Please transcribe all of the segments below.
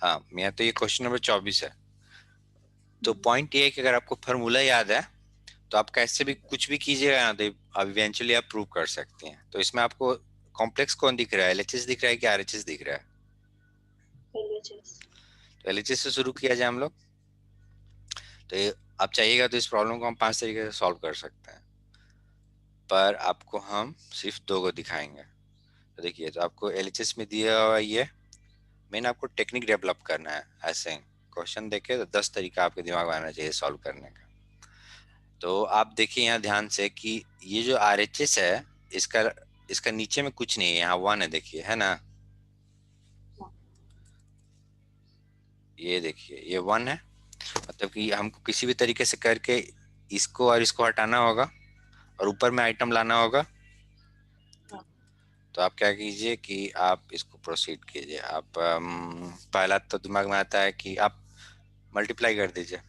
हाँ मियाँ, तो ये क्वेश्चन नंबर 24 है। तो पॉइंट ये है कि अगर आपको फार्मूला याद है तो आप कैसे भी कुछ भी कीजिएगा ना, तो आप इवेंचुअली आप प्रूव कर सकते हैं। तो इसमें आपको कॉम्प्लेक्स कौन दिख रहा है, एलएचएस दिख रहा है कि आरएचएस दिख रहा है? LHS। तो एलएचएस से शुरू किया जाए हम लोग। तो ये आप चाहिएगा तो इस प्रॉब्लम को हम 5 तरीके से सॉल्व कर सकते हैं, पर आपको हम सिर्फ 2 को दिखाएंगे। तो देखिए, तो आपको एलएचएस में दिया हुआ ये मेन आपको टेक्निक डेवलप करना है। ऐसे क्वेश्चन देखे तो 10 तरीका आपके दिमाग में आना चाहिए सॉल्व करने का। तो आप देखिए यहाँ ध्यान से कि ये जो आरएचएस है, इसका इसका नीचे में कुछ नहीं है, यहाँ 1 है, देखिए है ना। ये देखिए ये 1 है, मतलब कि हमको किसी भी तरीके से करके इसको और इसको हटाना होगा और ऊपर में आइटम लाना होगा। तो आप क्या कीजिए कि आप इसको प्रोसीड कीजिए। आप पहला तो दिमाग में आता है कि आप मल्टीप्लाई कर दीजिए,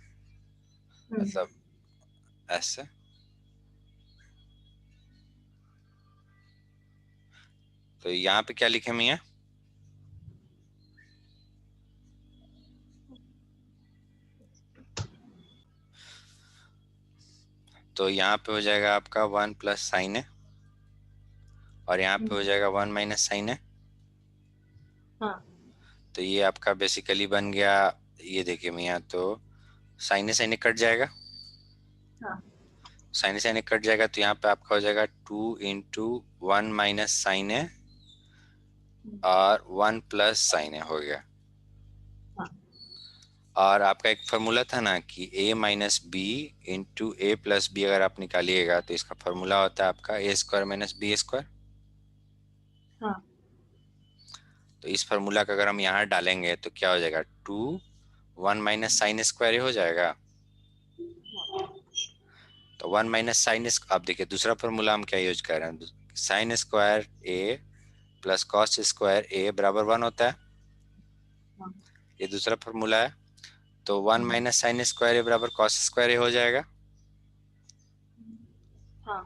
मतलब ऐसे। तो यहाँ पे क्या लिखे मियाँ? तो यहाँ पे हो जाएगा आपका 1 प्लस साइन है, और यहाँ पे हो जाएगा 1 माइनस साइन है। हाँ। तो ये आपका बेसिकली बन गया। ये देखिए मियाँ, तो साइने साइने कट जाएगा, हाँ। साइने साइने कट जाएगा, तो यहाँ पे आपका हो जाएगा 2 इंटू 1 माइनस साइन है और 1 प्लस साइन है, हो गया। हाँ। और आपका एक फॉर्मूला था ना कि a minus b into a plus b, अगर आप निकालिएगा तो इसका फॉर्मूला होता है आपका a square minus B square. हाँ। तो इस फॉर्मूला का अगर हम यहाँ डालेंगे तो क्या हो जाएगा, 2 1 माइनस साइन स्क्वायर हो जाएगा। तो 1 माइनस साइन, आप देखिए दूसरा फॉर्मूला हम क्या यूज कर रहे हैं, sign square a plus cos square ए बराबर 1 होता है। ये दूसरा फॉर्मूला है। तो 1 माइनस साइन स्क्वायर ए बराबर कॉस स्क्वायर ए हो जाएगा। हाँ।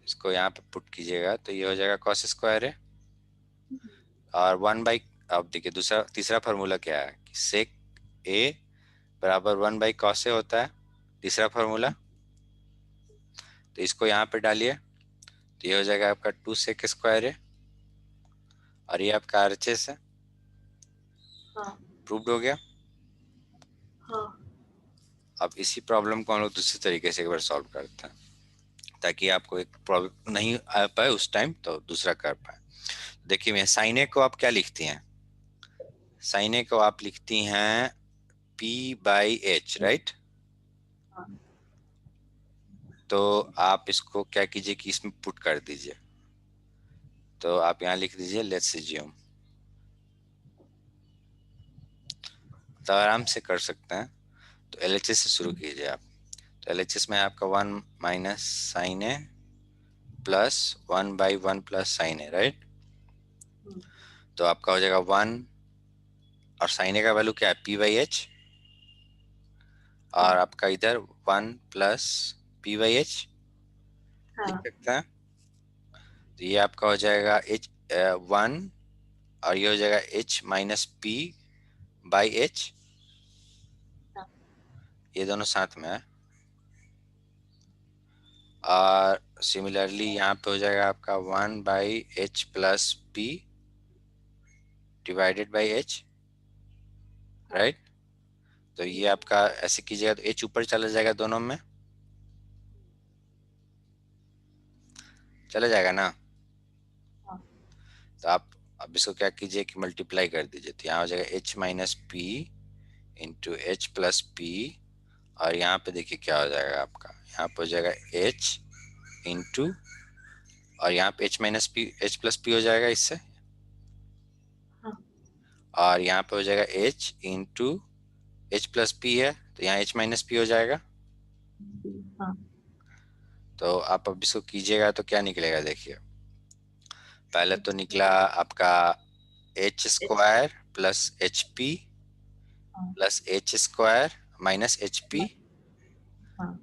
इसको यहाँ पे पुट कीजिएगा तो ये हो जाएगा कॉस स्क्वायर है, और 1 बाई, अब देखिए दूसरा तीसरा फार्मूला क्या है कि सेक ए बराबर 1 बाई कॉस ए होता है, तीसरा फार्मूला। तो इसको यहाँ पे डालिए तो ये हो जाएगा आपका 2 सेक स्क्वायर है, और ये आपका आरएचएस है। हाँ। प्रूव्ड हो गया। हाँ। अब इसी प्रॉब्लम को हम लोग दूसरे तरीके से एक बार सॉल्व करते हैं, ताकि आपको एक प्रॉब्लम नहीं आ पाए उस टाइम तो दूसरा कर पाए। देखिए मैं साइन ए को आप क्या लिखती हैं, साइन ए को आप लिखती हैं पी बाई एच, राइट। तो आप इसको क्या कीजिए कि इसमें पुट कर दीजिए। तो आप यहाँ लिख दीजिए लेट्स अज्यूम, तो आराम से कर सकते हैं। तो एलएचएस से शुरू कीजिए आप। तो एलएचएस में आपका 1 माइनस साइन है प्लस 1 बाई 1 प्लस साइन है, राइट। तो आपका हो जाएगा 1, और साइन ए का वैल्यू क्या है, पी बाई एच, और आपका इधर 1 प्लस पी बाई एच लिख सकते हैं। तो ये आपका हो जाएगा एच 1, और ये हो जाएगा H minus P by H, ये दोनों साथ में है। और सिमिलरली यहाँ पे हो जाएगा आपका 1 by H plus P divided by H, right. तो ये आपका ऐसे कीजिएगा तो एच ऊपर चला जाएगा, दोनों में चला जाएगा ना। तो आप अब इसको क्या कीजिए कि मल्टीप्लाई कर दीजिए, तो यहाँ हो जाएगा H minus P into H plus P, और यहाँ पे देखिए क्या हो जाएगा आपका, यहाँ पे हो जाएगा एच इंटू, और यहाँ पे H minus P H plus P हो जाएगा इससे, और यहाँ पे हो जाएगा H into H plus P है, तो यहाँ एच माइनस पी हो जाएगा। तो आप अब इसको कीजिएगा तो क्या निकलेगा, देखिए पहले तो निकला आपका H square plus H P plus H square minus H P,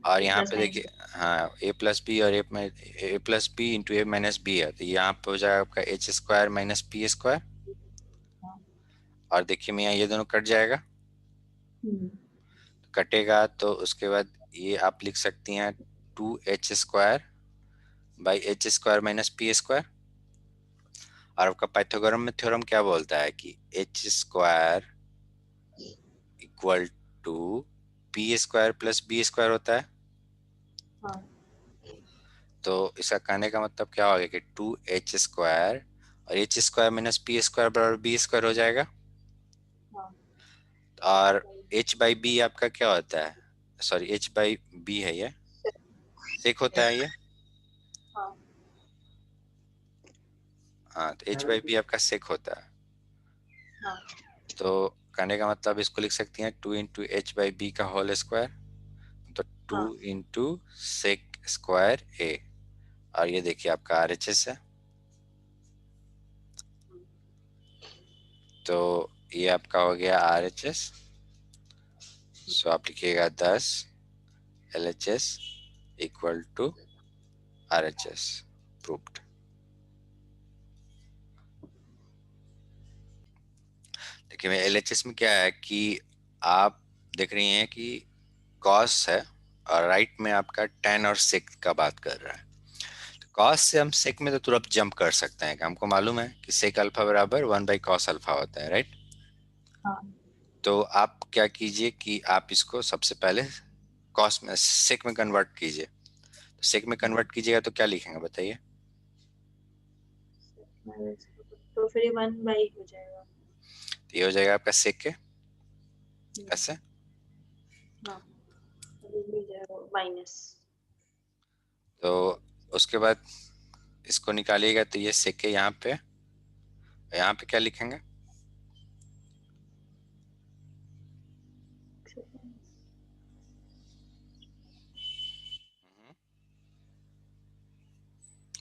और यहाँ पे देखिए हाँ ए प्लस बी और ए प्लस बी इंटू ए माइनस बी है, तो यहाँ पे हो जाएगा आपका H square minus P square. और देखिए मैं यहाँ ये दोनों कट जाएगा, कटेगा तो उसके बाद ये आप लिख सकती हैं 2h² by h² minus p²। और आपका पाइथागोरस में थ्योरम क्या बोलता है कि h² equal to p² plus b² होता है। हाँ तो इसका कहने का मतलब क्या हो गया कि 2h² और h² माइनस p² बराबर b² हो जाएगा। हाँ और h/b आपका क्या होता है, सॉरी h/b है ये, सेक होता है ये। हाँ हाँ तो h/b आपका सेक होता है। हाँ तो कहने का मतलब इसको लिख सकती हैं 2 × h/b का होल स्क्वायर, तो 2 हाँ × sec² a। और ये देखिए आपका RHS है, तो ये आपका हो गया RHS। सो आप लिखिएगा 10 LHS equal to RHS proved. देखिए मैं LHS में क्या है कि आप देख रही हैं कि कॉस है और राइट में आपका tan और sec का बात कर रहा है। तो कॉस से हम sec में तो तुरंत जंप कर सकते हैं कि हमको मालूम है कि sec अल्फा बराबर 1/cos अल्फा होता है, राइट। हाँ तो आप क्या कीजिए कि आप इसको सबसे पहले कॉस में sec में कन्वर्ट कीजिए। तो sec में कन्वर्ट कीजिएगा तो क्या लिखेंगे बताइए। तो फिर ये 1/, हो जाएगा। तो ये हो जाएगा आपका sec के हम्म, ऐसे। हाँ अभी भी हो जाएगा माइनस। तो उसके बाद इसको निकालिएगा तो ये sec के यहाँ पे क्या लिखेंगे।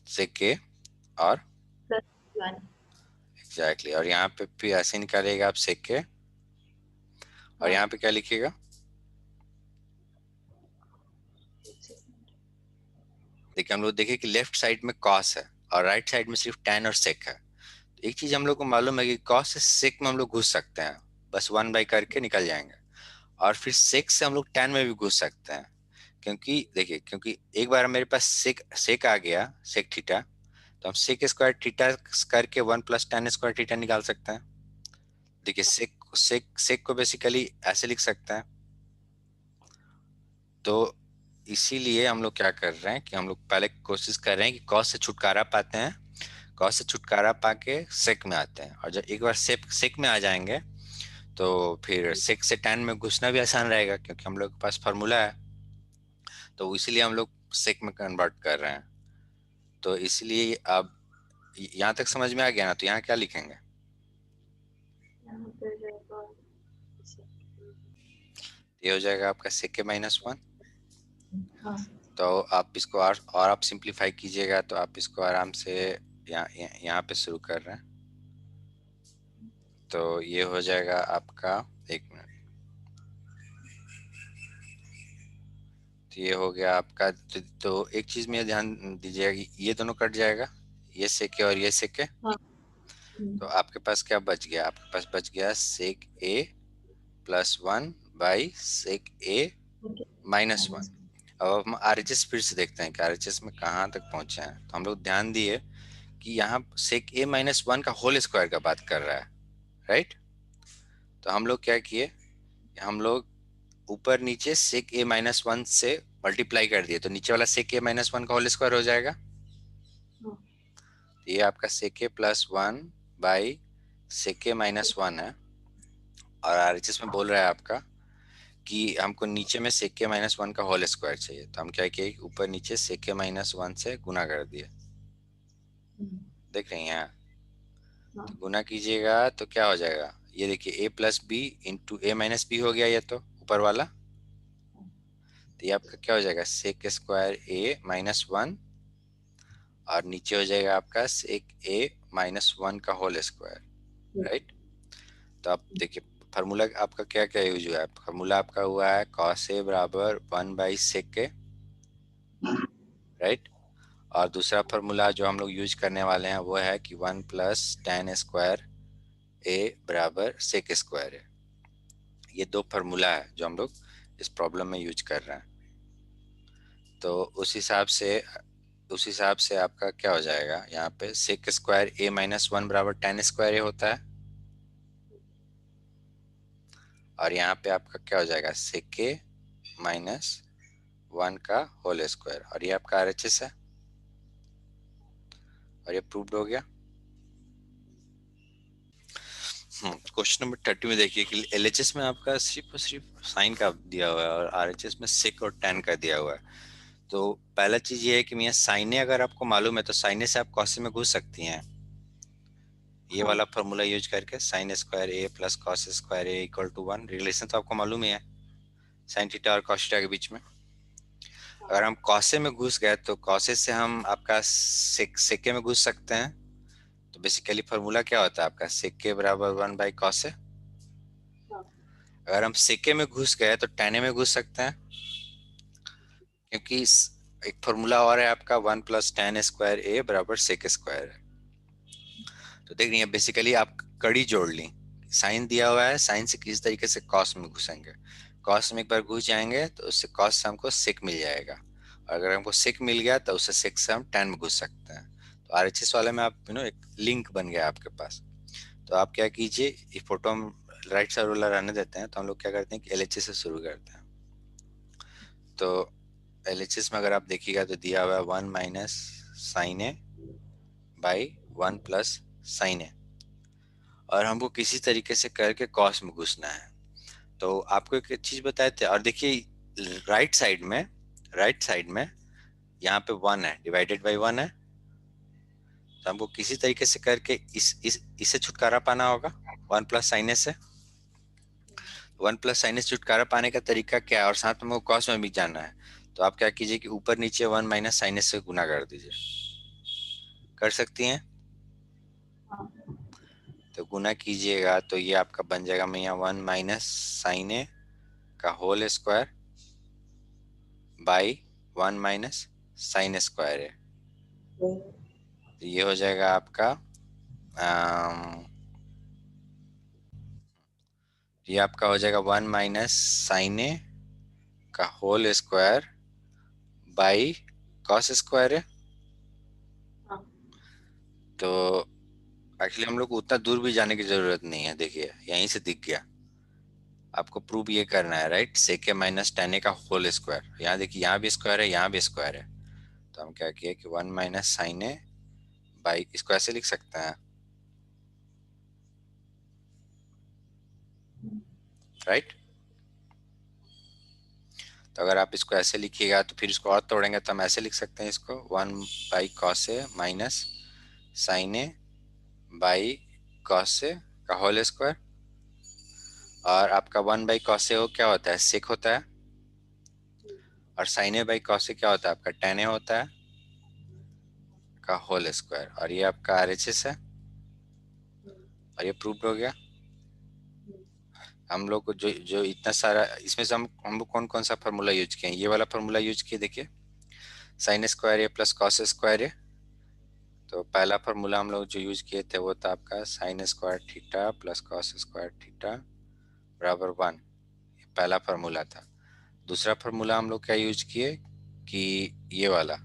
sec के और +1। एग्जैक्टली और यहाँ पे भी ऐसे निकालिएगा आप sec के और हाँ यहाँ पे क्या लिखिएगा। एक सेकंड। देखिए हम लोग देखें कि लेफ्ट साइड में cos है और राइट साइड में सिर्फ tan और sec है। तो एक चीज हम लोग को मालूम है कि cos से sec में हम लोग घुस सकते हैं, बस 1/, करके निकल जाएंगे। और फिर sec से हम लोग tan में भी घुस सकते हैं, क्योंकि देखिए क्योंकि एक बार मेरे पास sec आ गया sec थीटा, तो हम sec² थीटा करके 1 + tan² थीटा निकाल सकते हैं। देखिए sec को बेसिकली ऐसे लिख सकते हैं। तो इसीलिए हम लोग क्या कर रहे हैं कि हम लोग पहले कोशिश कर रहे हैं कि cos से छुटकारा पाते हैं, cos से छुटकारा पाके sec में आते हैं। और जब एक बार sec में आ जाएंगे तो फिर sec से tan में घुसना भी आसान रहेगा, क्योंकि हम लोग के पास फार्मूला है। तो इसीलिए हम लोग sec में कन्वर्ट कर रहे हैं। तो इसलिए अब यहाँ तक समझ में आ गया ना, तो यहाँ क्या लिखेंगे। यहाँ पे हो जाएगा ये हो जाएगा आपका sec के -1। हाँ तो आप इसको और आप सिंप्लीफाई कीजिएगा तो आप इसको आराम से यहाँ पे शुरू कर रहे हैं। तो ये हो जाएगा आपका, एक मिनट, तो ये हो गया आपका। तो एक चीज में ध्यान दीजिएगा कि ये दोनों कट जाएगा, ये sec और ये sec। हाँ तो आपके पास क्या बच गया, आपके पास बच गया sec a +1/sec a-1। अब हम RHS फिर से देखते हैं कि RHS में कहाँ तक पहुंचे हैं। तो हम लोग ध्यान दिए कि यहाँ sec a-1 का होल स्क्वायर का बात कर रहा है, राइट। तो हम लोग क्या किए, हम लोग ऊपर नीचे sec a-1 से मल्टीप्लाई कर दिए, तो नीचे वाला sec a-1 का होल स्क्वायर हो जाएगा। हाँ तो ये आपका sec a+1/sec a-1 है। और RHS में बोल रहा है आपका कि हमको नीचे में sec a-1 का होल स्क्वायर चाहिए। तो हम क्या किए, ऊपर नीचे sec a-1 से गुना कर दिए। देख रही हैं, हाँ तो गुना कीजिएगा तो क्या हो जाएगा, ये देखिए a+b × हो गया ये तो ऊपर वाला। तो ये आपका क्या हो जाएगा sec²a-1 और नीचे हो जाएगा आपका sec a-1 का होल स्क्वायर, राइट। तो आप देखिए फार्मूला आपका क्या क्या यूज हुआ है। फार्मूला आपका हुआ है cos a बराबर 1/sec a, राइट। और दूसरा फार्मूला जो हम लोग यूज करने वाले हैं वो है कि 1 + tan² ए बराबर सेक स्क्वायर है। ये दो फार्मूला है जो हम लोग इस प्रॉब्लम में यूज कर रहे हैं। तो उस हिसाब से आपका क्या हो जाएगा, यहाँ पे sec square a minus one बराबर टेन स्क्वायर ए होता है, और यहाँ पे आपका क्या हो जाएगा, सेक ए माइनस वन का होल स्क्वायर, और ये आपका आरएचएस है, और ये प्रूव्ड हो गया। क्वेश्चन नंबर 30 में देखिए कि एलएचएस में आपका सिर्फ और सिर्फ साइन का दिया हुआ है और आरएचएस में सेक और टेन का दिया हुआ है। तो पहला चीज ये है कि मियाँ साइने अगर आपको मालूम है तो साइने से आप कॉसे में घुस सकती हैं, ये हाँ वाला फॉर्मूला यूज करके sine square a plus cos square a equal to one, relation तो आपको मालूम ही है साइन थीटा और कॉस थीटा के बीच में। अगर हम कॉसे में घुस गए तो कॉसे से हम आपका सेके में घुस सकते हैं। तो बेसिकली फॉर्मूला क्या होता है आपका, सेके बराबर वन बाई कॉसे। हाँ अगर हम सेके में घुस गए तो टेने में घुस सकते हैं, क्योंकि एक फॉर्मूला और है आपका वन प्लस टेन स्क्वायर ए बराबर सेक स्क्वायर है। तो देख रही है बेसिकली आप कड़ी जोड़ ली, साइन दिया हुआ है, साइन से किसी तरीके से कॉस में घुसेंगे, कॉस में एक बार घुस जाएंगे तो उससे कॉस से हमको सेक मिल जाएगा, और अगर हमको सेक मिल गया तो उससे सेक से हम टेन में घुस सकते हैं। तो आरएचएस वाले में आप एक लिंक बन गया आपके पास। तो आप क्या कीजिए, ये फोटो हम राइट साइड वाला रहने देते हैं, तो हम लोग क्या करते हैं कि एलएचएस से शुरू करते हैं। तो एलएचएस में अगर आप देखिएगा तो दिया हुआ है one minus sine A by one plus sine A, और हमको किसी तरीके से करके कॉस में घुसना है। तो आपको एक चीज बताए थे, और देखिए राइट साइड में यहाँ पे वन है, डिवाइडेड बाई वन है, तो हमको किसी तरीके से करके इससे छुटकारा पाना होगा वन प्लस साइन से। वन प्लस साइन से छुटकारा पाने का तरीका क्या है, और साथ में हमको कॉस में भी जाना है, तो आप क्या कीजिए कि ऊपर नीचे वन माइनस साइन से गुना कर दीजिए, कर सकती हैं। हाँ तो गुना कीजिएगा तो ये आपका बन जाएगा मैं यहाँ वन माइनस साइन ए का whole square by one minus sine square है। तो ये हो जाएगा आपका ये आपका हो जाएगा वन माइनस साइन ए का whole square by cos square है। हाँ तो एक्चुअली हम लोग को उतना दूर भी जाने की जरूरत नहीं है, देखिए यहीं से दिख गया। आपको प्रूव ये करना है राइट, सेके माइनस टेन ए का होल स्क्वायर, यहाँ देखिए यहाँ भी स्क्वायर है यहाँ भी स्क्वायर है, तो हम क्या किए कि one minus sine A by, इसको ऐसे लिख सकते हैं राइट। तो अगर आप इसको ऐसे लिखिएगा तो फिर इसको और तोड़ेंगे तो हम ऐसे लिख सकते हैं इसको one by cos A minus sine A by cos A का होल स्क्वायर, और आपका वन बाई कॉस ए हो क्या होता है, सेक होता है, और साइन ए बाई कॉस ए क्या होता है आपका टेन ए होता है का होल स्क्वायर, और ये आपका आरएचएस है, और ये प्रूव्ड हो गया। हम लोग को जो जो इतना सारा इसमें से हम लोग कौन कौन सा फार्मूला यूज किए, ये वाला फार्मूला यूज किए, देखिए sign square a plus cos square ए। तो पहला फार्मूला हम लोग जो यूज किए थे वो था आपका sine square theta plus cos square theta बराबर वन, ये पहला फार्मूला था। दूसरा फार्मूला हम लोग क्या यूज किए कि ये वाला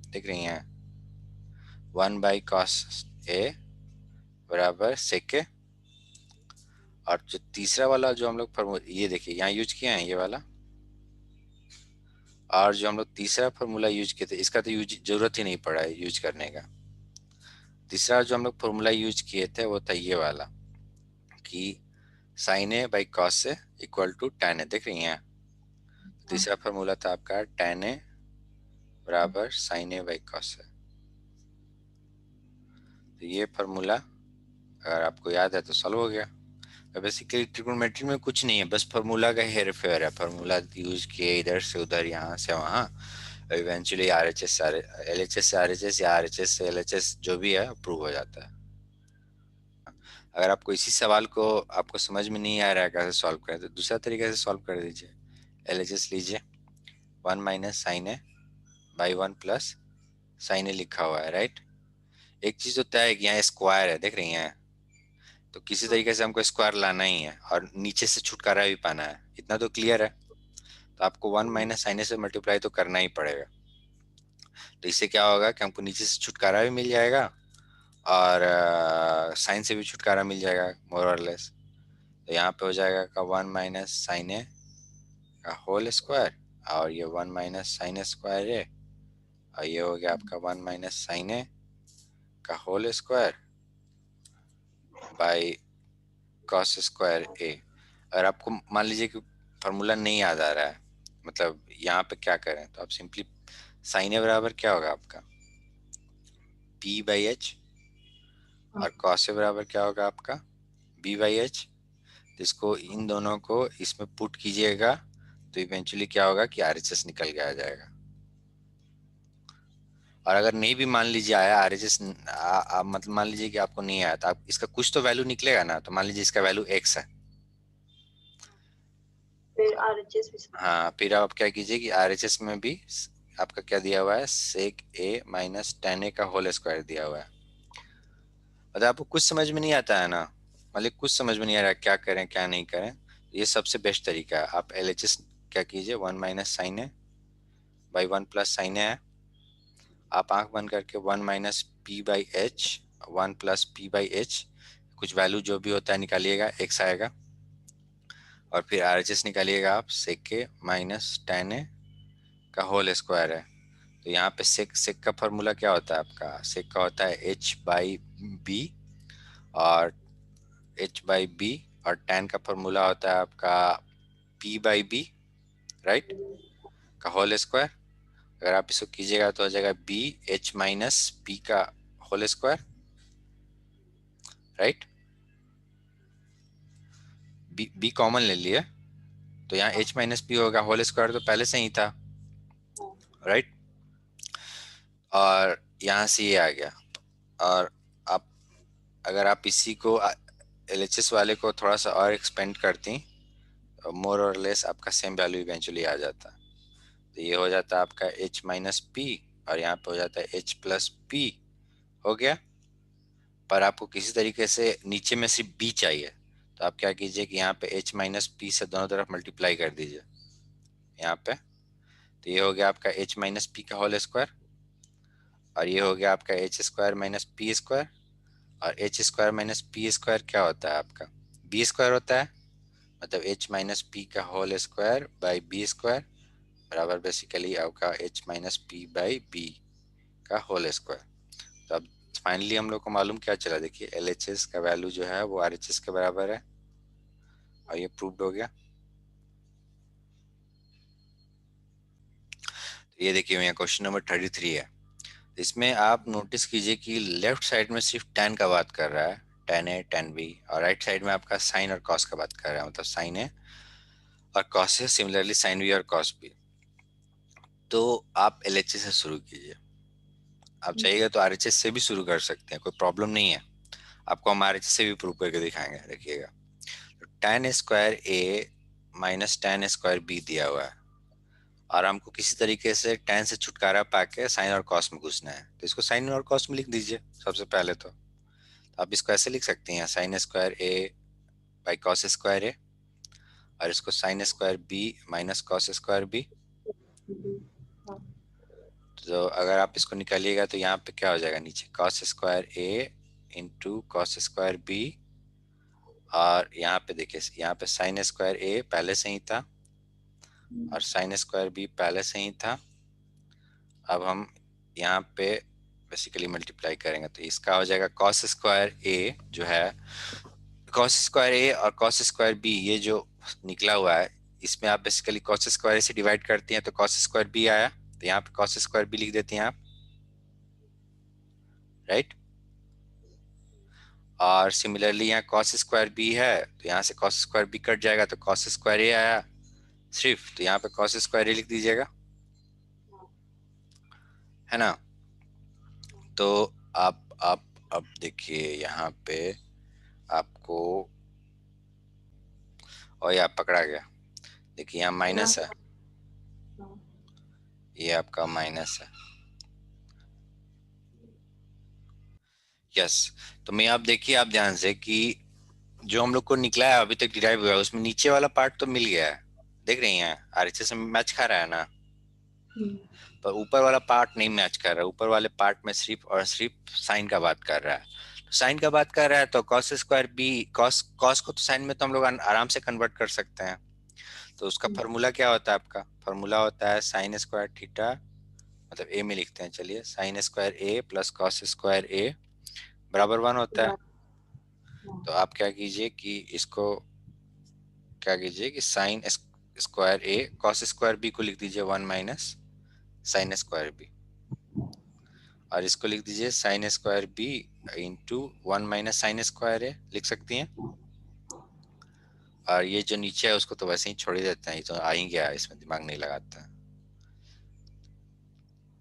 देख रही हैं वन बाई कॉस ए बराबर सेके, और जो तीसरा वाला जो हम लोग फार्मूला ये देखिए यहाँ यूज किए हैं ये वाला, और जो हम लोग तीसरा फार्मूला यूज किए थे इसका तो यूज जरूरत ही नहीं पड़ा है यूज करने का। तीसरा जो हम लोग फार्मूला यूज किए थे वो था ये वाला कि साइन ए बाई कॉस से इक्वल टू टेन ए, देख रही हैं तीसरा फार्मूला था आपका टेन ए बराबर साइन ए बाई कॉस है। तो ये फार्मूला अगर आपको याद है तो सॉल्व हो गया। बेसिकली ट्रिग्नोमेट्री में कुछ नहीं है, बस फार्मूला का हेर फेर है, फार्मूला यूज किए इधर से उधर यहाँ से वहाँ, इवेंचुअली आरएचएस एलएचएस से आरएचएस या आरएचएस से एलएचएस जो भी है अप्रूव हो जाता है। अगर आपको इसी सवाल को आपको समझ में नहीं आ रहा है कैसे सॉल्व करें तो दूसरा तरीके से सॉल्व कर दीजिए, एलएचएस लीजिए one minus sine A by one plus sine A लिखा हुआ है राइट। एक चीज होता है कि यहाँ स्क्वायर है देख रही हैं, तो किसी तरीके से हमको स्क्वायर लाना ही है और नीचे से छुटकारा भी पाना है, इतना तो क्लियर है। तो आपको 1 - sin से मल्टीप्लाई तो करना ही पड़ेगा। तो इससे क्या होगा कि हमको नीचे से छुटकारा भी मिल जाएगा और साइन से भी छुटकारा मिल जाएगा मोर और लेस। तो यहाँ पे हो जाएगा का 1 - sin A का होल स्क्वायर, और ये 1 - sin A², और ये हो गया आपका 1 - sin A का होल स्क्वायर बाई cos²A। अगर आपको मान लीजिए कि फार्मूला नहीं याद आ रहा है, मतलब यहाँ पे क्या करें, तो आप सिंपली sin A बराबर क्या होगा आपका P/H, और cos A बराबर क्या होगा आपका B/H। इसको इन दोनों को इसमें पुट कीजिएगा तो इवेंचुअली क्या होगा कि RHS निकल के आ जाएगा। और अगर नहीं भी मान लीजिए आया RHS, मतलब मान लीजिए कि आपको नहीं आया, तो आप इसका कुछ तो वैल्यू निकलेगा ना। तो मान लीजिए इसका वैल्यू x है, फिर आरएचएस भी हाँ, फिर आप क्या कीजिए कि RHS में भी आपका क्या दिया हुआ है, sec A - tan A का होल स्क्वायर दिया हुआ है। मतलब आपको कुछ समझ में नहीं आता है ना, मतलब कुछ समझ में नहीं आ रहा क्या करें क्या नहीं करें, ये सबसे बेस्ट तरीका है। आप LHS क्या कीजिए, 1 - sin A/1 + sin A है, आप आंख बंद करके 1 - P/H, 1 + P/H, कुछ वैल्यू जो भी होता है निकालिएगा, x आएगा, और फिर RHS निकालिएगा आप sec A - tan A का होल स्क्वायर है। तो यहाँ पे सेक सेक का फॉर्मूला क्या होता है आपका, सेक का होता है h/b, और h/b, और tan का फॉर्मूला होता है आपका p/b, राइट, का होल स्क्वायर। अगर आप इसको कीजिएगा तो हो जाएगा b h - p का whole square, right. B common ले लिए, तो यहाँ h - p होगा, होल स्क्वायर तो पहले से ही था, राइट। और यहाँ से ये आ गया। और आप अगर आप इसी को LHS वाले को थोड़ा सा और एक्सपेंड करती, मोर और लेस आपका सेम वैल्यू इवेंचुअली आ जाता। तो ये हो जाता है आपका h - p, और यहाँ पे हो जाता है h + p, हो गया। पर आपको किसी तरीके से नीचे में सिर्फ b चाहिए, तो आप क्या कीजिए कि यहाँ पे h - p से दोनों तरफ मल्टीप्लाई कर दीजिए यहाँ पे। तो ये हो गया आपका h - p का होल स्क्वायर, और ये हो गया आपका h² - p²। और h² - p² क्या होता है आपका b² होता है, मतलब h - p का होल स्क्वायर बाई b² बराबर बेसिकली आपका h - p/b का होल स्क्वायर। तो अब फाइनली हम लोग को मालूम क्या चला, देखिए LHS का वैल्यू जो है वो RHS के बराबर है, और ये प्रूव्ड हो गया। तो ये देखिए यहाँ क्वेश्चन नंबर 33 है। इसमें आप नोटिस कीजिए कि लेफ्ट साइड में सिर्फ tan का बात कर रहा है, tan A tan B, और राइट साइड में आपका साइन और कॉस का बात कर रहा है, मतलब साइन A और cos A, similarly sign B और कॉस B। तो आप LHS से शुरू कीजिए, आप चाहिएगा तो RHS से भी शुरू कर सकते हैं, कोई प्रॉब्लम नहीं है। आपको हम RHS से भी प्रूव करके दिखाएंगे, देखिएगा। तो tan² A - tan² B दिया हुआ है, और हमको किसी तरीके से tan से छुटकारा पाके साइन और कॉस में घुसना है, तो इसको साइन और कॉस में लिख दीजिए सबसे पहले। तो आप इसको ऐसे लिख सकते हैं, sin²A/cos²A, और इसको sin²B - cos²B। तो अगर आप इसको निकालिएगा तो यहाँ पे क्या हो जाएगा, नीचे cos² A इंटू cos²B, और यहाँ पे देखिए, यहाँ पे sin² A पहले से ही था और sin²B पहले से ही था। अब हम यहाँ पे बेसिकली मल्टीप्लाई करेंगे, तो इसका हो जाएगा cos² A जो है, cos² A और cos²B ये जो निकला हुआ है, इसमें आप बेसिकली cos² A से डिवाइड करती हैं तो cos²B आया, तो यहाँ पे cos²B लिख देती हैं आप, राइट। और सिमिलरली यहाँ cos²B है, तो यहाँ से cos²B कट जाएगा तो cos²A आया सिर्फ, तो यहाँ पे cos²A लिख दीजिएगा, है ना। तो आप अब देखिए यहाँ पे आपको, और यहाँ पकड़ा गया, देखिए यहाँ माइनस है, ये आपका माइनस है, यस। तो मैं आप देखिए आप ध्यान से कि जो हम लोग को निकला है अभी तक डिराइव हुआ है उसमें नीचे वाला पार्ट तो मिल गया है, देख रही हैं आरएचएस में मैच खा रहा है ना, पर ऊपर वाला पार्ट नहीं मैच कर रहा है। ऊपर वाले पार्ट में सिर्फ और सिर्फ साइन का बात कर रहा है। तो साइन का बात कर रहा है तो cos square b, cos cos को तो साइन में तो हम लोग आराम से कन्वर्ट कर सकते हैं। तो उसका फार्मूला क्या होता है, आपका फार्मूला होता है साइन स्क्वायर थीटा, मतलब ए में लिखते हैं, चलिए sign square a plus cos square ए बराबर 1 होता है। तो आप क्या कीजिए कि इसको क्या कीजिए कि साइन स्क्वायर ए कॉस स्क्वायर बी को लिख दीजिए 1 माइनस साइन स्क्वायर बी, और इसको लिख दीजिए sine square B into 1 minus sine square A, लिख सकती हैं। और ये जो नीचे है उसको तो वैसे ही छोड़ ही देते हैं, ये तो आ ही गया, इसमें दिमाग नहीं लगाता।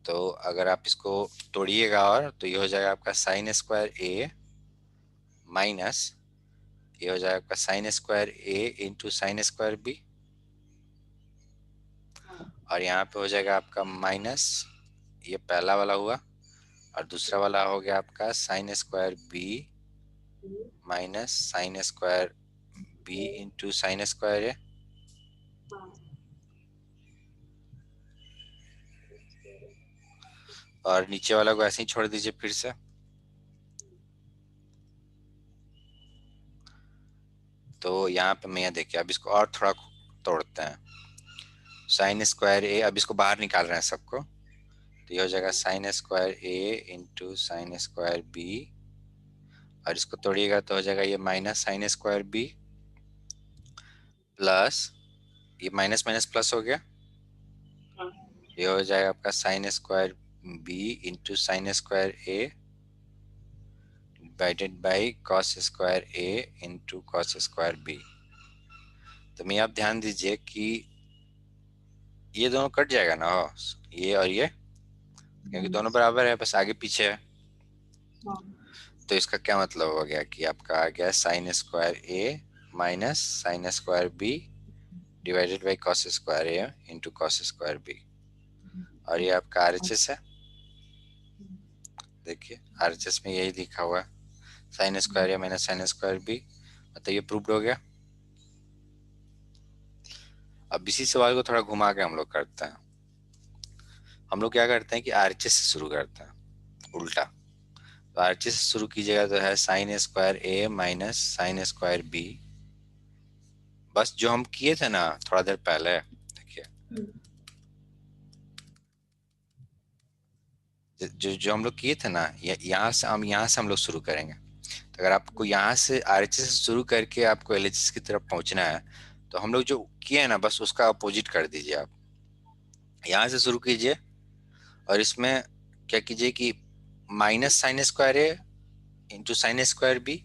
तो अगर आप इसको तोड़िएगा और तो ये हो जाएगा आपका साइन स्क्वायर ए माइनस ये हो जाएगा आपका sine square a into sine square b, और यहाँ पे हो जाएगा आपका माइनस, ये पहला वाला हुआ, और दूसरा वाला हो गया आपका sine square B minus sine square B into sine square A, और नीचे वाला को ऐसे ही छोड़ दीजिए फिर से। तो यहाँ पे मैं देखिए अब इसको और थोड़ा तोड़ते हैं। साइन स्क्वायर ए, अब इसको बाहर निकाल रहे हैं सबको, तो ये हो जाएगा sine square a into sine square b, और इसको तोड़िएगा तो हो जाएगा ये minus sine square b plus ये माइनस माइनस प्लस हो गया, ये हो जाएगा आपका sine square B into sine square a divided by cos square a into cos square b. तो मैं आप ध्यान दीजिए कि ये दोनों कट जाएगा ना, ये और ये, क्योंकि दोनों बराबर है, बस आगे पीछे है। तो इसका क्या मतलब हो गया कि आपका आ गया sine square a minus sine square b divided by cos square a into cos square b, और ये आपका आरएचएस है। देखिए आरएचएस में यही लिखा हुआ है sine square a minus sine square B, मतलब ये प्रूव्ड हो गया। अब इसी सवाल को थोड़ा घुमा के हम लोग करते हैं। हम लोग क्या करते हैं कि आरएचएस से शुरू करते हैं उल्टा। तो आरएचएस से शुरू कीजिएगा तो है sine square a minus sine square B, बस जो हम किए थे ना थोड़ा देर पहले, देखिए जो जो हम लोग किए थे ना, यहाँ से हम लोग शुरू करेंगे। तो अगर आपको यहाँ से आरएचएस से शुरू करके आपको एलएचएस की तरफ पहुंचना है, तो हम लोग जो किए हैं ना बस उसका अपोजिट कर दीजिए। आप यहाँ से शुरू कीजिए और इसमें क्या कीजिए कि minus sine square a into sine square B,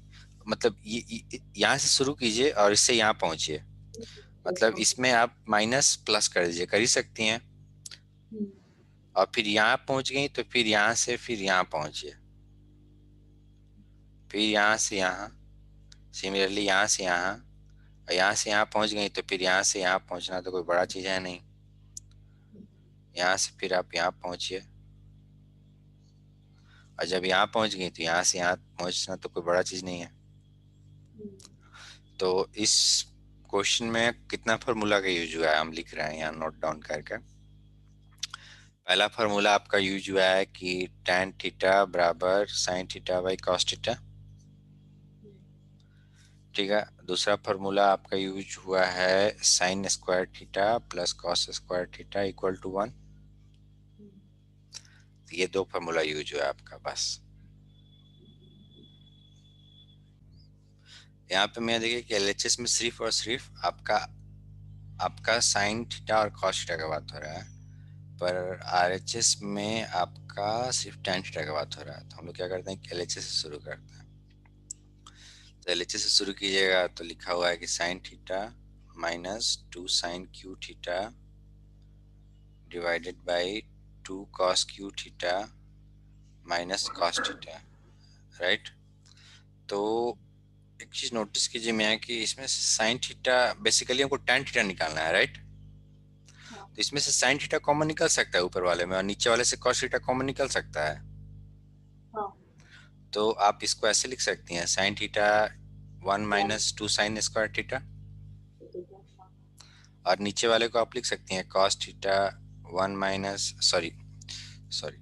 मतलब यहाँ से शुरू कीजिए और इससे यहाँ पहुंचिए, मतलब इसमें आप माइनस प्लस कर दीजिए, कर ही सकती हैं। और फिर यहाँ पहुंच गई तो फिर यहाँ से फिर यहाँ पहुंचिए, फिर यहाँ से यहाँ, सिमिलरली यहाँ से यहाँ, और यहाँ से यहाँ पहुंच गई तो फिर यहाँ से यहाँ पहुंचना तो कोई बड़ा चीज है नहीं। यहाँ से फिर आप यहाँ पहुंचिए, और जब यहाँ पहुंच गई तो यहाँ से यहाँ पहुंचना तो कोई बड़ा चीज नहीं है। तो इस क्वेश्चन में कितना फार्मूला का यूज हुआ है हम लिख रहे हैं यहाँ नोट डाउन करके। पहला फार्मूला आपका यूज हुआ है कि tan थीटा बराबर sine theta by cos theta, ठीक है। दूसरा फार्मूला आपका यूज हुआ है sine square theta plus cos square theta equal to 1। ये दो फार्मूला यूज हुआ है आपका बस। यहाँ पे मैं देखिए कि एलएचएस में सिर्फ और सिर्फ आपका आपका साइन थीटा और कॉस थीटा का बात हो रहा है, पर आरएचएस में आपका सिर्फ tan थीटा का बात हो रहा है। तो हम लोग क्या करते हैं कि एलएचएस से शुरू करते हैं। तो एलएचएस से शुरू कीजिएगा तो लिखा हुआ है कि sine theta minus 2 sine q theta divided by 2 cos q theta minus cos theta, right. तो एक चीज नोटिस कीजिए मैं कि इसमें साइन थीटा बेसिकली हमको tan थीटा निकालना है, राइट। तो इसमें से साइन थीटा कॉमन निकल सकता है ऊपर वाले में, और नीचे वाले से कॉस थीटा कॉमन निकल सकता है। तो आप इसको ऐसे लिख सकती हैं sine theta 1 minus 2 sign square theta, ठीक है। हाँ। और नीचे वाले को आप लिख सकती हैं cos theta 1 minus sorry sorry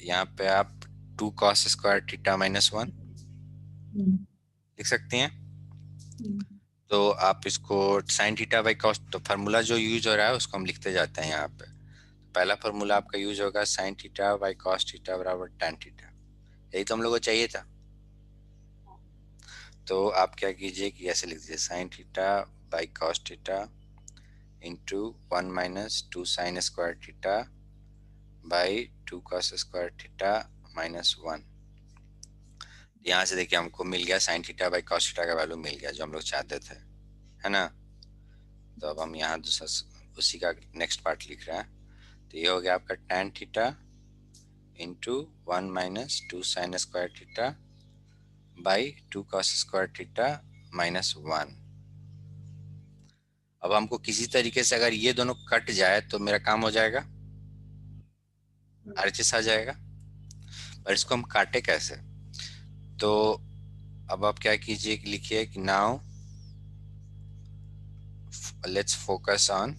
यहाँ पे आप 2 कॉस स्क्वायर थीटा माइनस 1 हम्म। लिख सकती हैं। हम्म। तो आप इसको साइन थीटा बाई कॉस, तो फार्मूला जो यूज हो रहा है उसको हम लिखते जाते हैं यहाँ पे। पहला फार्मूला आपका यूज होगा sign theta by cos theta बराबर tan थीटा, यही तो हम लोग को चाहिए था। तो आप क्या कीजिए कि ऐसे लिख दीजिए sign theta by cos theta into 1 minus 2 sign square theta by 2 cos square theta minus 1। यहाँ से देखिए हमको मिल गया sign theta by cos theta का वैल्यू मिल गया जो हम लोग चाहते थे, है ना। तो अब हम यहाँ दूसरा उसी का नेक्स्ट पार्ट लिख रहे हैं। तो ये हो गया आपका tan theta into 1 minus 2 sign square theta by 2 cos square theta minus 1। अब हमको किसी तरीके से अगर ये दोनों कट जाए तो मेरा काम हो जाएगा, आरएचएस आ जाएगा। और इसको हम काटे कैसे, तो अब आप क्या कीजिए कि लिखिए कि now let's focus on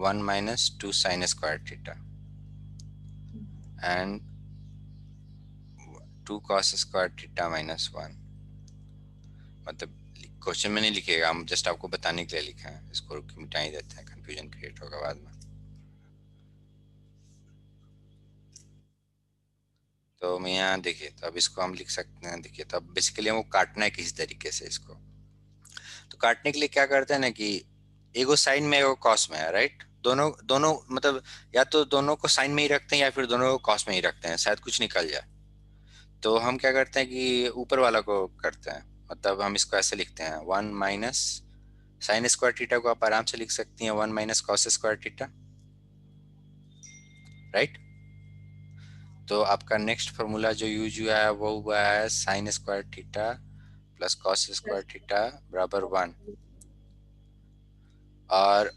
1 minus 2 sign square theta and 2 cos square theta minus 1। मतलब क्वेश्चन में नहीं लिखिएगा, हम जस्ट आपको बताने के लिए लिखा है, इसको मिटा ही देते हैं, कंफ्यूजन क्रिएट होगा बाद में। तो मैं यहाँ देखिए, तो अब इसको हम लिख सकते हैं, देखिए तो अब बेसिकली हमको काटना है किसी तरीके से इसको। तो काटने के लिए क्या करते हैं ना कि एगो साइन में एगो कॉस में है, राइट। दोनों दोनों मतलब या तो दोनों को साइन में ही रखते हैं या फिर दोनों को कॉस में ही रखते हैं, शायद कुछ निकल जाए। तो हम क्या करते हैं कि ऊपर वाला को करते हैं, मतलब हम इसको ऐसे लिखते हैं 1 माइनस साइन स्क्वायर थीटा को आप आराम से लिख सकती हैं 1 minus cos square theta, right. तो आपका नेक्स्ट फॉर्मूला जो यूज हुआ है वो हुआ है sine square theta plus cos square theta बराबर 1, और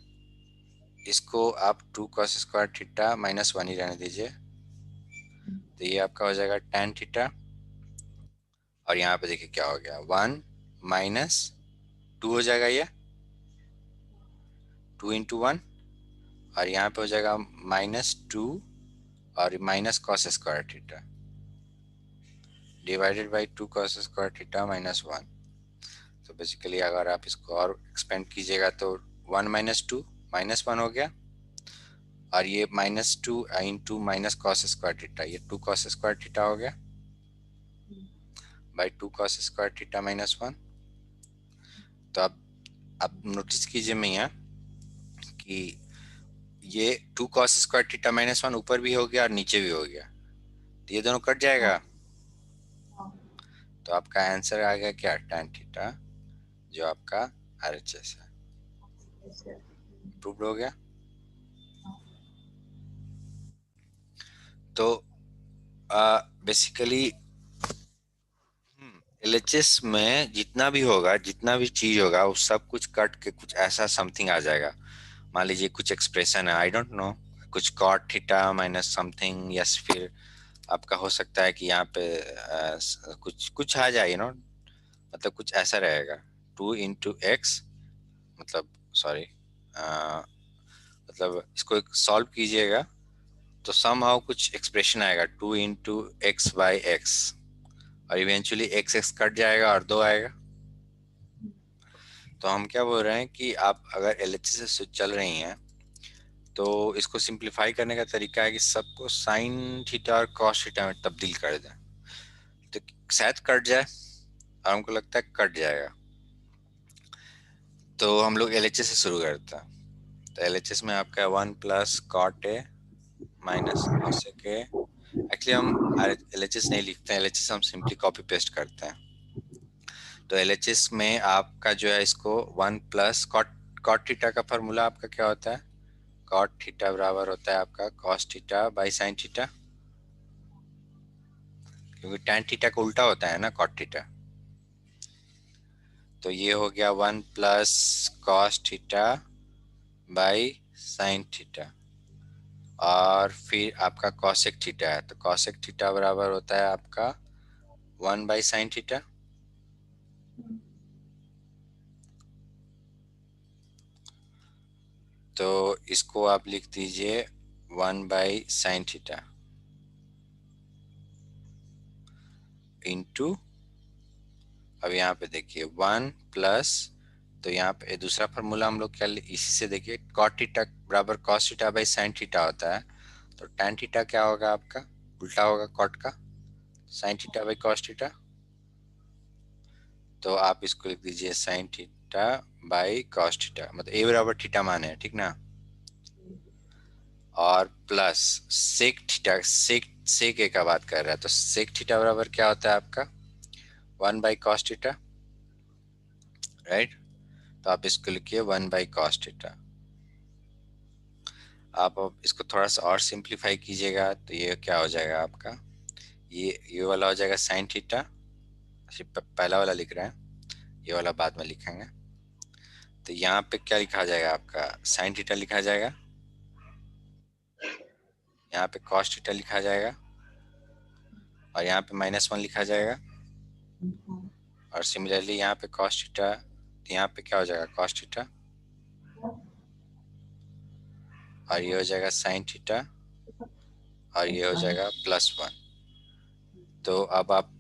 इसको आप 2 कॉस स्क्वायर थीटा माइनस 1 ही रहने दीजिए। तो ये आपका हो जाएगा tan थीटा, और यहाँ पे देखिए क्या हो गया 1 माइनस 2 हो जाएगा, ये 2 इंटू 1, और यहाँ पे हो जाएगा माइनस 2 और minus cos square theta divided by 2 cos square theta minus 1। तो बेसिकली अगर आप इसको और एक्सपेंड कीजिएगा तो 1 माइनस 2 माइनस 1 हो गया, और ये minus 2 into minus cos square theta, ये 2 कॉस स्क्वायर थीटा हो गया by 2 cos square theta minus 1। तो अब नोटिस कीजिए मैं यहाँ कि ये 2 कॉस स्क्वायर थीटा माइनस 1 ऊपर भी हो गया और नीचे भी हो गया, तो ये दोनों कट जाएगा। तो आपका आंसर आ गया क्या, tan थीटा, जो आपका आरएचएस है। प्रूव्ड हो गया। तो बेसिकली एलएचएस में जितना भी होगा, जितना भी चीज होगा, वो सब कुछ कट के कुछ ऐसा समथिंग आ जाएगा। मान लीजिए कुछ एक्सप्रेशन है, आई डोंट नो, कुछ कॉट थीटा माइनस समथिंग, या फिर आपका हो सकता है कि यहाँ पे कुछ कुछ आ जाए, मतलब कुछ ऐसा रहेगा 2 इंटू एक्स, मतलब सॉरी, मतलब इसको सॉल्व कीजिएगा तो समहाउ कुछ एक्सप्रेशन आएगा 2 इंटू एक्स बाई एक्स, और इवेंचुअली एक्स एक्स कट जाएगा और 2 आएगा। तो हम क्या बोल रहे हैं कि आप अगर एलएचएस से चल रही हैं तो इसको सिंप्लीफाई करने का तरीका है कि सबको साइन थीटा और कॉस थीटा में तब्दील कर दें, तो शायद कट जाए, और हमको लगता है कट जाएगा। तो हम लोग एलएचएस से शुरू करते हैं। तो एलएचएस में आपका 1 plus cot a minus cosec a. Actually हम एलएचएस नहीं लिखते हैं, एलएचएस हम सिंपली कॉपी पेस्ट करते हैं। तो एलएचएस में आपका जो है इसको 1 प्लस कॉट, कॉट थीटा का फॉर्मूला आपका क्या होता है, कॉट थीटा बराबर होता है आपका cos theta by sine theta, क्योंकि टैन थीटा का उल्टा होता है ना कॉट थीटा। तो ये हो गया 1 plus cos theta by sine theta, और फिर आपका कॉसेक थीटा है, तो कॉसेक थीटा बराबर होता है आपका 1/sin θ। तो इसको आप लिख दीजिए 1/sin θ इंटू, अब यहाँ पे देखिए 1 प्लस, तो यहाँ पे दूसरा फार्मूला हम लोग क्या इसी से देखिए cot थीटा बराबर cos theta by sin theta होता है। तो tan थीटा क्या होगा आपका, उल्टा होगा cot का, sin theta by cos theta. तो आप इसको लिख दीजिए sin theta by cos theta, मतलब a बराबर थीटा माने है, ठीक ना। और plus sec theta, sec a का बात कर रहा है, तो सेक थीटा बराबर क्या होता है आपका 1/cos थीटा, राइट। तो आप इसको लिखिए 1/cos थीटा। आप अब इसको थोड़ा सा और सिंप्लीफाई कीजिएगा तो ये क्या हो जाएगा आपका, ये वाला हो जाएगा sin थीटा, पहला वाला लिख रहे हैं, ये वाला बाद में लिखेंगे। तो यहाँ पे क्या लिखा जाएगा आपका sin थीटा लिखा जाएगा, यहाँ पे cos थीटा लिखा जाएगा, और यहाँ पे -1 लिखा जाएगा। और सिमिलरली यहाँ पे cos थीटा, यहाँ पे क्या हो जाएगा cos थीटा, और ये हो जाएगा sin थीटा, और ये हो जाएगा +1। तो अब आप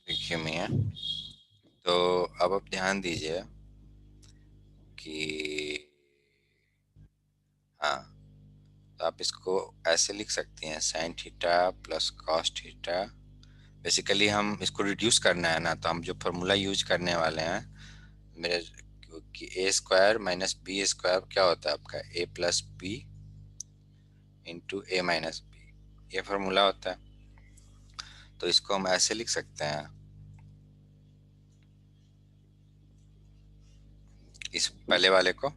देखिए मियाँ, तो अब आप ध्यान दीजिए कि हाँ, तो आप इसको ऐसे लिख सकते हैं sin theta plus cos theta. Basically हम इसको रिड्यूस करना है ना, तो हम जो फॉर्मूला यूज करने वाले हैं मेरे, कि ए स्क्वायर माइनस बी स्क्वायर क्या होता है आपका ए प्लस बी इंटू ए माइनस बी, ये फॉर्मूला होता है। तो इसको हम ऐसे लिख सकते हैं, इस पहले वाले को,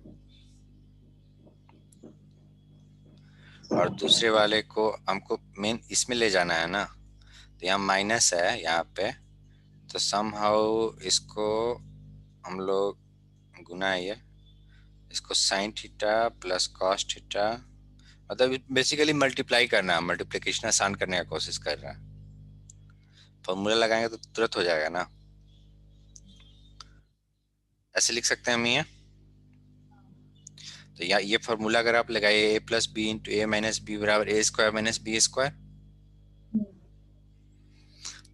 और दूसरे वाले को हमको मेन इसमें ले जाना है ना। तो यहाँ माइनस है यहाँ पे, तो समहाउ इसको हम लोग गुना, ये इसको sin theta plus cos theta, मतलब बेसिकली मल्टीप्लाई करना है, मल्टीप्लिकेशन आसान करने का कोशिश कर रहा है। फॉर्मूला लगाएंगे तो तुरंत हो जाएगा ना, ऐसे लिख सकते हैं हम ये। तो या ये फॉर्मूला अगर आप लगाइए a plus B into A minus b बराबर ए स्क्वायर माइनस बी स्क्वायर,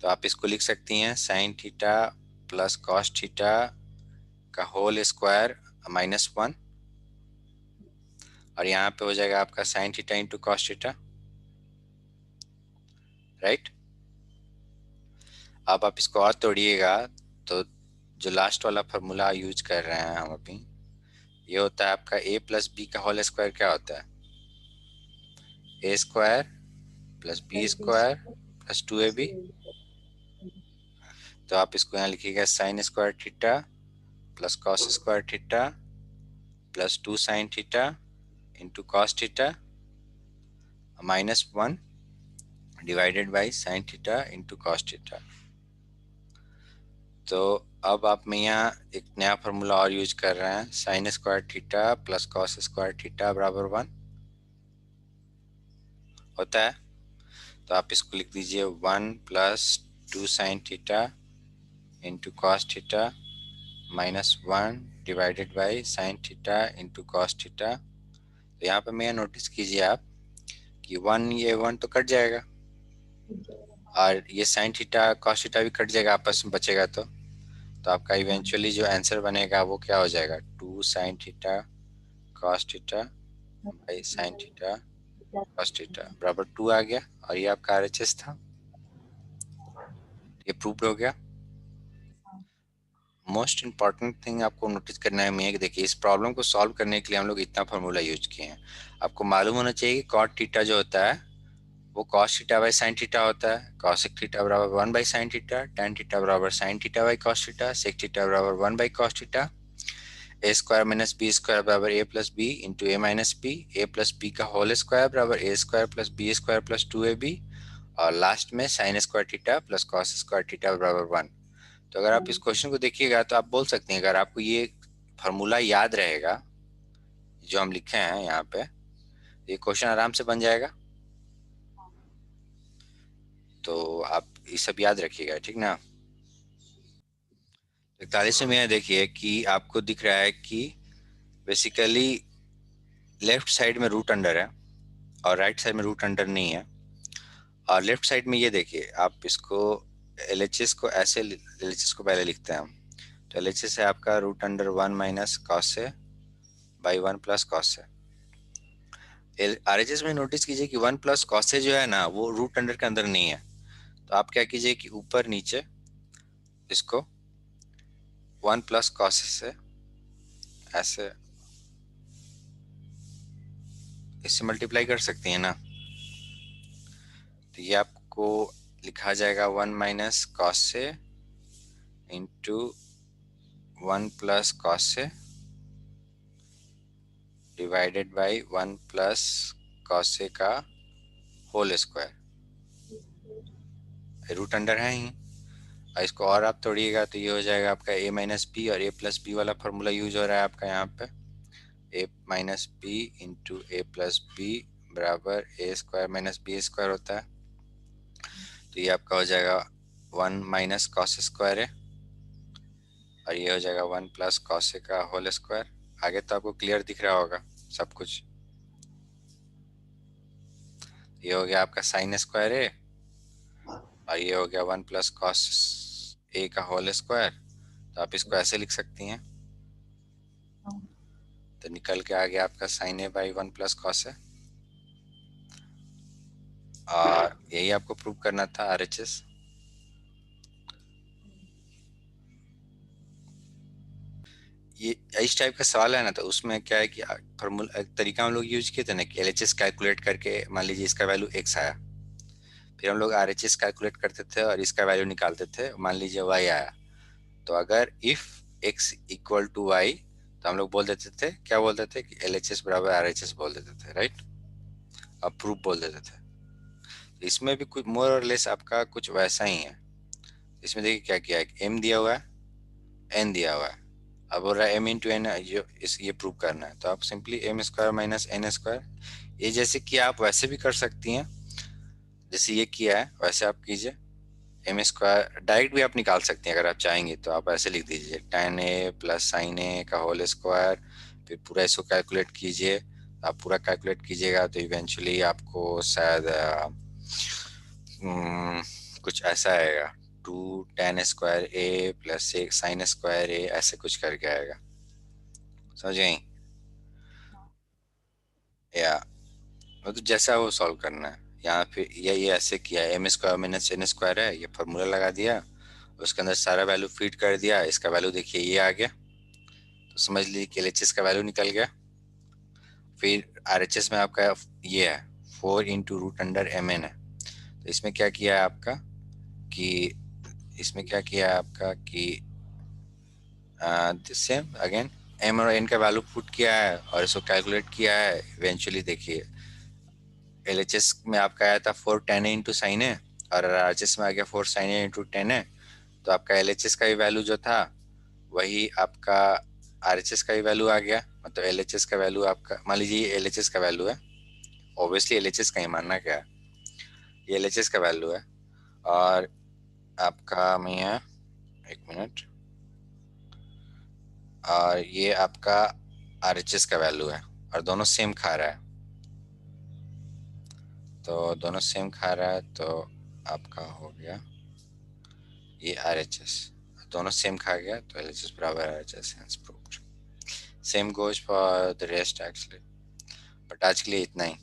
तो आप इसको लिख सकती हैं sin theta plus cos theta का होल स्क्वायर -1, और यहाँ पे हो जाएगा आपका sin theta into cos theta, right. अब आप इसको और तोड़िएगा, तो जो लास्ट वाला फॉर्मूला यूज कर रहे हैं हम अभी, ये होता है आपका a प्लस बी का होल स्क्वायर क्या होता है A square plus B square plus 2ab। तो आप इसको यहाँ लिखिएगा sine square theta plus cos square theta plus 2 sine theta into cos theta -1 divided by sine theta into cos theta. तो अब आप में यहाँ एक नया फार्मूला और यूज कर रहे हैं, sign square theta plus cos square theta बराबर 1 होता है। तो आप इसको लिख दीजिए 1 plus 2 sine theta into cos theta -1 divided by sine theta into cos theta. तो यहाँ पे मैं नोटिस कीजिए आप कि 1, ये 1 तो कट जाएगा, और ये साइन थीटा कॉस थीटा भी कट जाएगा, आपस में बचेगा। तो आपका इवेंचुअली जो आंसर बनेगा वो क्या हो जाएगा 2 sine theta cos theta by sine theta cos theta बराबर 2 आ गया, और ये आपका आरएचएस था, ये प्रूव्ड हो गया। मोस्ट इंपॉर्टेंट थिंग आपको नोटिस करना है मैं, देखिए इस प्रॉब्लम को सॉल्व करने के लिए हम लोग इतना फार्मूला यूज किए हैं। आपको मालूम होना चाहिए कि कॉट थीटा जो होता है वो cos theta by sine theta होता है, कॉसेक थीटा बराबर 1 by sine theta, tan theta बराबर sine theta by cos theta, sec theta बराबर 1 by cos theta, A square minus B square बराबर A plus B into A minus B, A plus B का whole square बराबर ए square plus B square plus 2ab, और last में sine square theta plus cos square theta बराबर 1। तो अगर आप इस क्वेश्चन को देखिएगा तो आप बोल सकते हैं, अगर आपको ये फार्मूला याद रहेगा जो हम लिखे हैं यहाँ पे, ये क्वेश्चन आराम से बन जाएगा। तो आप ये सब याद रखिएगा, ठीक ना। 41 में देखिए कि आपको दिख रहा है कि बेसिकली लेफ्ट साइड में रूट अंडर है और राइट साइड में रूट अंडर नहीं है। और लेफ्ट साइड में ये देखिए, आप इसको LHS को ऐसे, LHS को पहले लिखते हैं हम। तो LHS है आपका रूट अंडर 1 माइनस कॉस से बाई 1 प्लस कॉस से। RHS में नोटिस कीजिए कि 1 प्लस कॉस से जो है ना वो रूट अंडर के अंदर नहीं है। तो आप क्या कीजिए कि ऊपर नीचे इसको 1 प्लस कॉस से ऐसे इससे मल्टीप्लाई कर सकती है ना। तो ये आपको लिखा जाएगा 1 माइनस कॉस से इंटू 1 प्लस कॉस से डिवाइडेड बाई 1 प्लस कॉस से का होल स्क्वायर। रूट अंडर है ही, और इसको और आप तोड़िएगा तो ये हो जाएगा आपका a माइनस बी, और a प्लस बी वाला फॉर्मूला यूज हो रहा है आपका यहाँ पे। a minus b into a plus b बराबर ए स्क्वायर माइनस बी स्क्वायर होता है। तो ये आपका हो जाएगा 1 माइनस कॉस स्क्वायर है, और ये हो जाएगा 1 प्लस कॉस का होल स्क्वायर। आगे तो आपको क्लियर दिख रहा होगा सब कुछ। ये हो गया आपका साइन स्क्वायर है, और ये हो गया 1 प्लस कॉस ए का होल स्क्वायर। तो आप इसको ऐसे लिख सकती हैं। तो निकल के आ गया आपका sine A by 1 plus cos है। और यही आपको प्रूव करना था RHS। ये इस टाइप का सवाल है ना, तो उसमें क्या है कि फॉर्मूला एक तरीका हम लोग यूज किए थे ना कि LHS कैलकुलेट करके मान लीजिए इसका वैल्यू x आया, फिर हम लोग RHS कैलकुलेट करते थे और इसका वैल्यू निकालते थे, मान लीजिए y आया। तो अगर if x equal to y, तो हम लोग बोल देते थे, क्या बोलते थे कि LHS बराबर RHS बोल देते थे, राइट। अब प्रूफ बोल देते थे। तो इसमें भी कुछ मोर और लेस आपका कुछ वैसा ही है। इसमें देखिए क्या किया है, m दिया हुआ है, n दिया हुआ है। अब बोल रहा है m इंटू एन, ये प्रूव करना है। तो आप simply m square minus n square, ये जैसे कि आप वैसे भी कर सकती हैं, जैसे ये किया है वैसे आप कीजिए। एम स्क्वायर डायरेक्ट भी आप निकाल सकते हैं अगर आप चाहेंगे, तो आप ऐसे लिख दीजिए tan a plus sine a का होल स्क्वायर, फिर पूरा इसको कैलकुलेट कीजिए। आप पूरा कैलकुलेट कीजिएगा तो इवेंचुअली आपको शायद कुछ ऐसा आएगा, 2 tan स्क्वायर ए प्लस एक साइन स्क्वायर ए, ऐसे कुछ करके आएगा, समझ गई। या मतलब जैसा वो सॉल्व करना है। यहाँ पे ये ऐसे किया, m square minus n square है, ये फॉर्मूला लगा दिया, उसके अंदर सारा वैल्यू फीड कर दिया। इसका वैल्यू देखिए ये आ गया, तो समझ लीजिए कि LHS का वैल्यू निकल गया। फिर RHS में आपका ये है 4 इंटू रूट अंडर mn है। तो इसमें क्या किया है आपका कि इसमें क्या किया है आपका कि सेम अगेन m और n का वैल्यू पुट किया है और इसको कैलकुलेट किया है। इवेंचुअली देखिए LHS में आपका आया था 4 tan a into sine A, और RHS में आ गया 4 sin a into tan a। तो आपका LHS का भी वैल्यू जो था वही आपका RHS का भी वैल्यू आ गया। मतलब LHS का वैल्यू आपका, मान लीजिए ये LHS का वैल्यू है, ऑब्वियसली LHS का ही मानना क्या है, ये LHS का वैल्यू है। और आपका मैं है, एक मिनट, और ये आपका RHS का वैल्यू है, और दोनों सेम खा रहा है। तो दोनों सेम खा रहा है तो आपका हो गया ये RHS, दोनों सेम खा गया तो LHS बराबर RHS, hence proved. Same goes for the rest actually, but आज के लिए इतना ही।